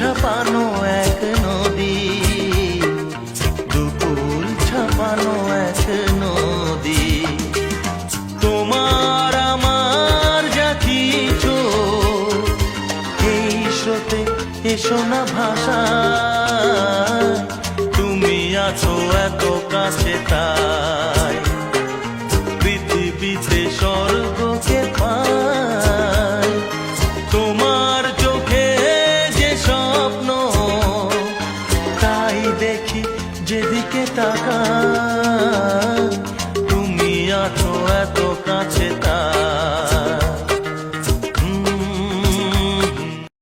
ছাপানো এক নদী, দুকুল ছাপানো এক নদী। তোমার আমার যা কিছু এই স্রোতে এসো না ভাষা, তুমি আছো এত কাছে তাই